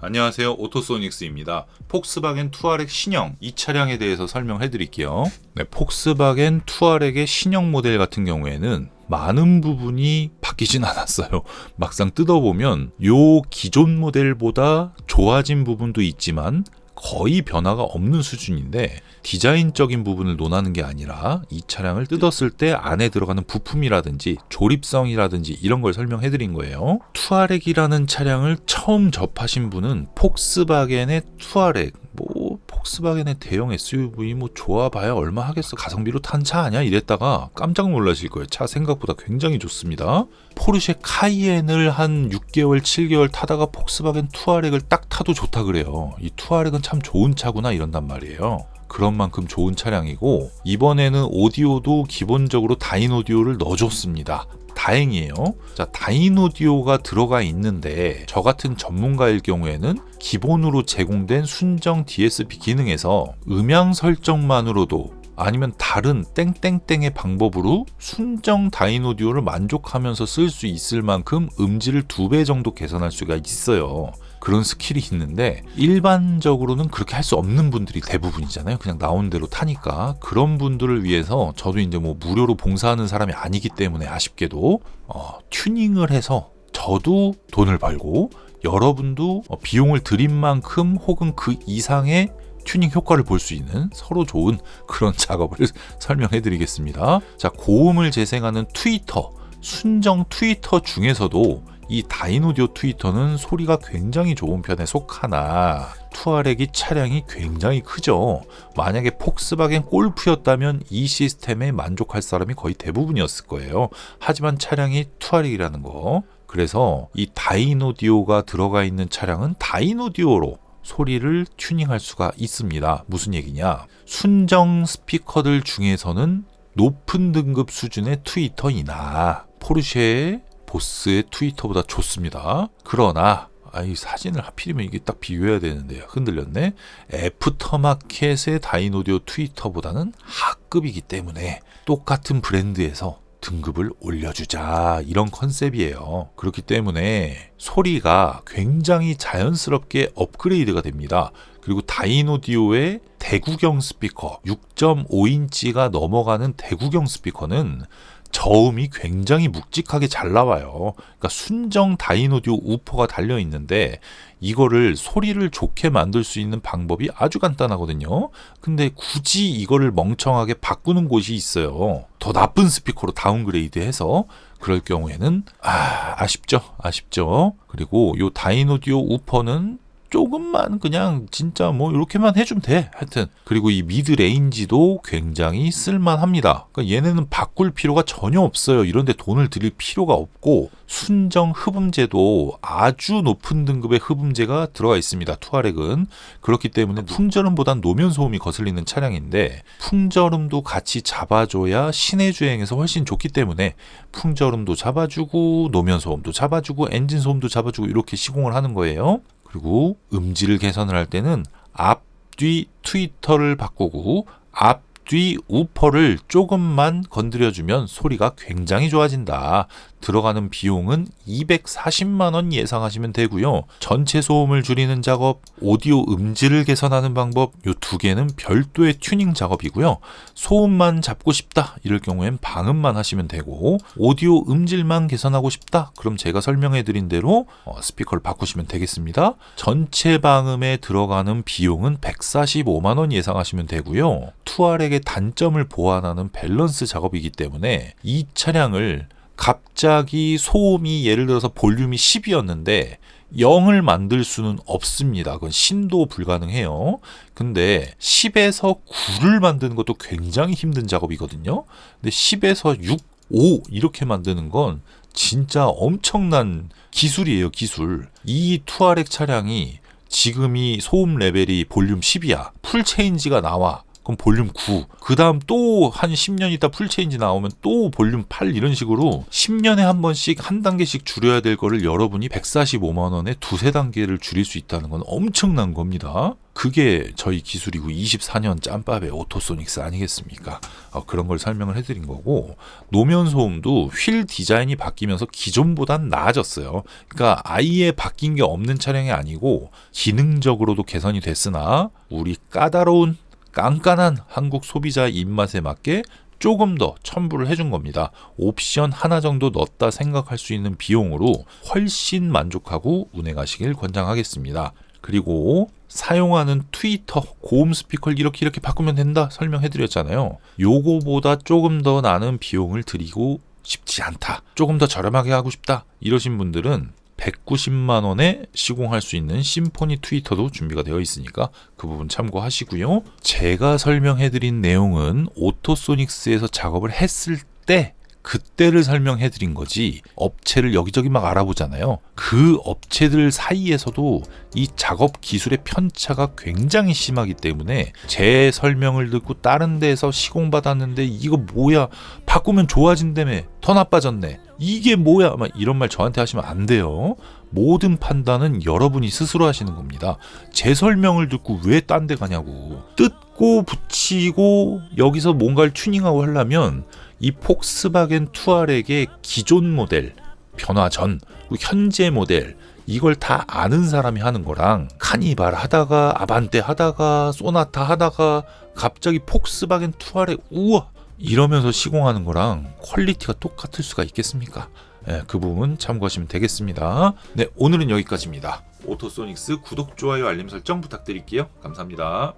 안녕하세요, 오토소닉스입니다. 폭스바겐 투아렉 신형 이 차량에 대해서 설명해 드릴게요. 네, 폭스바겐 투아렉의 신형 모델 같은 경우에는 많은 부분이 바뀌진 않았어요. 막상 뜯어보면 요 기존 모델보다 좋아진 부분도 있지만 거의 변화가 없는 수준인데, 디자인적인 부분을 논하는 게 아니라 이 차량을 뜯었을 때 안에 들어가는 부품이라든지 조립성이라든지 이런 걸 설명해 드린 거예요. 투아렉이라는 차량을 처음 접하신 분은 폭스바겐의 투아렉, 폭스바겐의 대형 SUV 좋아봐야 얼마 하겠어, 가성비로 탄 차 아니야 이랬다가 깜짝 놀라실 거예요. 차 생각보다 굉장히 좋습니다. 포르쉐 카이엔을 한 6개월 7개월 타다가 폭스바겐 투아렉을 딱 타도 좋다 그래요. 이 투아렉은 참 좋은 차구나 이런단 말이에요. 그런 만큼 좋은 차량이고, 이번에는 오디오도 기본적으로 다인오디오를 넣어줬습니다. 다행이에요. 자, 다인오디오가 들어가 있는데 저 같은 전문가일 경우에는 기본으로 제공된 순정 DSP 기능에서 음향 설정만으로도 아니면 다른 땡땡땡의 방법으로 순정 다인오디오를 만족하면서 쓸 수 있을 만큼 음질을 2배 정도 개선할 수가 있어요. 그런 스킬이 있는데 일반적으로는 그렇게 할 수 없는 분들이 대부분이잖아요. 그냥 나온 대로 타니까. 그런 분들을 위해서 저도 이제 무료로 봉사하는 사람이 아니기 때문에 아쉽게도 튜닝을 해서 저도 돈을 벌고 여러분도 비용을 들인 만큼 혹은 그 이상의 튜닝 효과를 볼 수 있는 서로 좋은 그런 작업을 설명해 드리겠습니다. 자, 고음을 재생하는 트위터, 순정 트위터 중에서도 이 다인오디오 트위터는 소리가 굉장히 좋은 편에 속하나 투아렉이 차량이 굉장히 크죠. 만약에 폭스바겐 골프였다면 이 시스템에 만족할 사람이 거의 대부분이었을 거예요. 하지만 차량이 투아렉이라는 거, 그래서 이 다인오디오가 들어가 있는 차량은 다인오디오로 소리를 튜닝할 수가 있습니다. 무슨 얘기냐? 순정 스피커들 중에서는 높은 등급 수준의 트위터이나 포르쉐의 보스의 트위터보다 좋습니다. 그러나 이 사진을 하필이면 이게 딱 비교해야 되는데요. 흔들렸네. 애프터마켓의 다인오디오 트위터보다는 하급이기 때문에 똑같은 브랜드에서 등급을 올려주자, 이런 컨셉이에요. 그렇기 때문에 소리가 굉장히 자연스럽게 업그레이드가 됩니다. 그리고 다인오디오의 대구경 스피커, 6.5인치가 넘어가는 대구경 스피커는 저음이 굉장히 묵직하게 잘 나와요. 그러니까 순정 다인오디오 우퍼가 달려 있는데 이거를 소리를 좋게 만들 수 있는 방법이 아주 간단하거든요. 근데 굳이 이거를 멍청하게 바꾸는 곳이 있어요. 더 나쁜 스피커로 다운그레이드해서. 그럴 경우에는 아쉽죠. 그리고 요 다인오디오 우퍼는 조금만 그냥 진짜 이렇게만 해주면 돼. 하여튼. 그리고 이 미드 레인지도 굉장히 쓸만합니다. 그러니까 얘네는 바꿀 필요가 전혀 없어요. 이런데 돈을 들일 필요가 없고, 순정 흡음재도 아주 높은 등급의 흡음재가 들어가 있습니다. 투아렉은. 그렇기 때문에 풍절음보단 노면 소음이 거슬리는 차량인데, 풍절음도 같이 잡아줘야 시내 주행에서 훨씬 좋기 때문에 풍절음도 잡아주고 노면 소음도 잡아주고 엔진 소음도 잡아주고 이렇게 시공을 하는 거예요. 그리고 음질을 개선을 할 때는 앞뒤 트위터를 바꾸고 앞뒤 우퍼를 조금만 건드려주면 소리가 굉장히 좋아진다. 들어가는 비용은 240만 원 예상하시면 되고요. 전체 소음을 줄이는 작업, 오디오 음질을 개선하는 방법, 이 두 개는 별도의 튜닝 작업이고요. 소음만 잡고 싶다 이럴 경우엔 방음만 하시면 되고, 오디오 음질만 개선하고 싶다 그럼 제가 설명해 드린 대로 스피커를 바꾸시면 되겠습니다. 전체 방음에 들어가는 비용은 145만 원 예상하시면 되고요. 투아렉의 단점을 보완하는 밸런스 작업이기 때문에 이 차량을 갑자기 소음이 예를 들어서 볼륨이 10이었는데 0을 만들 수는 없습니다. 그건 신도 불가능해요. 근데 10에서 9를 만드는 것도 굉장히 힘든 작업이거든요. 근데 10에서 6, 5 이렇게 만드는 건 진짜 엄청난 기술이에요, 기술. 이 투아렉 차량이 지금이 소음 레벨이 볼륨 10이야. 풀 체인지가 나와. 그럼 볼륨 9. 그 다음 또 한 10년 있다 풀체인지 나오면 또 볼륨 8 이런 식으로 10년에 한 번씩 한 단계씩 줄여야 될 거를 여러분이 145만 원에 두세 단계를 줄일 수 있다는 건 엄청난 겁니다. 그게 저희 기술이고 24년 짬밥의 오토소닉스 아니겠습니까? 그런 걸 설명을 해드린 거고, 노면 소음도 휠 디자인이 바뀌면서 기존보단 나아졌어요. 그러니까 아예 바뀐 게 없는 차량이 아니고 기능적으로도 개선이 됐으나 우리 까다로운 깐깐한 한국 소비자 입맛에 맞게 조금 더 첨부를 해준 겁니다. 옵션 하나 정도 넣었다 생각할 수 있는 비용으로 훨씬 만족하고 운행하시길 권장하겠습니다. 그리고 사용하는 트위터 고음 스피커를 이렇게 바꾸면 된다 설명해드렸잖아요. 요거보다 조금 더 나는 비용을 들이고 싶지 않다, 조금 더 저렴하게 하고 싶다 이러신 분들은 190만 원에 시공할 수 있는 심포니 트위터도 준비가 되어 있으니까 그 부분 참고하시고요. 제가 설명해드린 내용은 오토소닉스에서 작업을 했을 때 그때를 설명해드린 거지, 업체를 여기저기 막 알아보잖아요. 그 업체들 사이에서도 이 작업 기술의 편차가 굉장히 심하기 때문에 제 설명을 듣고 다른 데서 시공받았는데 이거 뭐야, 바꾸면 좋아진다며, 더 나빠졌네, 이게 뭐야, 막 이런 말 저한테 하시면 안 돼요. 모든 판단은 여러분이 스스로 하시는 겁니다. 제 설명을 듣고 왜 딴 데 가냐고. 뜯고 붙이고 여기서 뭔가를 튜닝하고 하려면 이 폭스바겐 투아렉의 기존 모델, 변화 전, 현재 모델, 이걸 다 아는 사람이 하는 거랑 카니발 하다가 아반떼 하다가 소나타 하다가 갑자기 폭스바겐 투아렉 우와 이러면서 시공하는 거랑 퀄리티가 똑같을 수가 있겠습니까? 네, 그 부분 참고하시면 되겠습니다. 네, 오늘은 여기까지입니다. 오토소닉스 구독, 좋아요, 알림 설정 부탁드릴게요. 감사합니다.